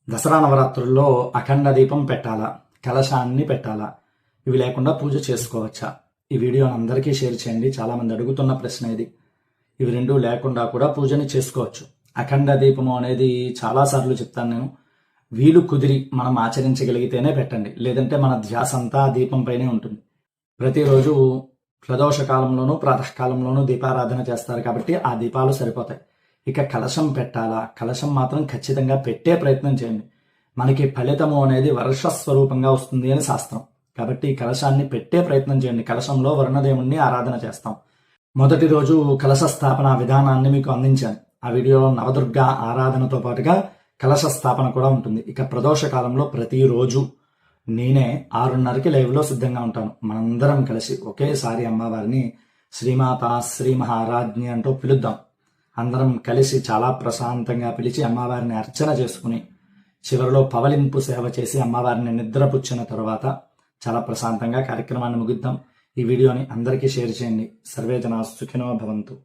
దసరా నవరాత్రుల్లో అఖండ దీపం పెట్టాలా, కలశాన్ని పెట్టాలా, ఇవి లేకుండా పూజ చేసుకోవచ్చా? ఈ వీడియోని అందరికీ షేర్ చేయండి. చాలామంది అడుగుతున్న ప్రశ్న ఇది. ఇవి రెండూ లేకుండా కూడా పూజని చేసుకోవచ్చు. అఖండ దీపము అనేది చాలాసార్లు చెప్తాను నేను. వీలు కుదిరి మనం ఆచరించగలిగితేనే పెట్టండి, లేదంటే మన ధ్యాస అంతా ఆ దీపం పైనే ఉంటుంది. ప్రతిరోజు ప్రదోష కాలంలోనూ ప్రాతకాలంలోనూ దీపారాధన చేస్తారు కాబట్టి ఆ దీపాలు సరిపోతాయి. ఇక కలశం పెట్టాలా? కలశం మాత్రం ఖచ్చితంగా పెట్టే ప్రయత్నం చేయండి. మనకి ఫలితము అనేది వర్ష స్వరూపంగా వస్తుంది అని శాస్త్రం. కాబట్టి ఈ కలశాన్ని పెట్టే ప్రయత్నం చేయండి. కలశంలో వరుణదేవుణ్ణి ఆరాధన చేస్తాం. మొదటి రోజు కలశ స్థాపన విధానాన్ని మీకు అందించాను. ఆ వీడియోలో నవదుర్గ ఆరాధనతో పాటుగా కలశ స్థాపన కూడా ఉంటుంది. ఇక ప్రదోష కాలంలో ప్రతిరోజు నేనే 6:30కి లైవ్లో సిద్ధంగా ఉంటాను. మనందరం కలిసి ఒకేసారి అమ్మవారిని శ్రీమాత శ్రీ మహారాజ్ఞి అంటూ పిలుద్దాం. అందరం కలిసి చాలా ప్రశాంతంగా పిలిచి అమ్మవారిని అర్చన చేసుకుని చివరిలో పవలింపు సేవ చేసి అమ్మవారిని నిద్రపుచ్చిన తర్వాత చాలా ప్రశాంతంగా కార్యక్రమాన్ని ముగిద్దాం. ఈ వీడియోని అందరికీ షేర్ చేయండి. సర్వే జనా సుఖినో భవంతు.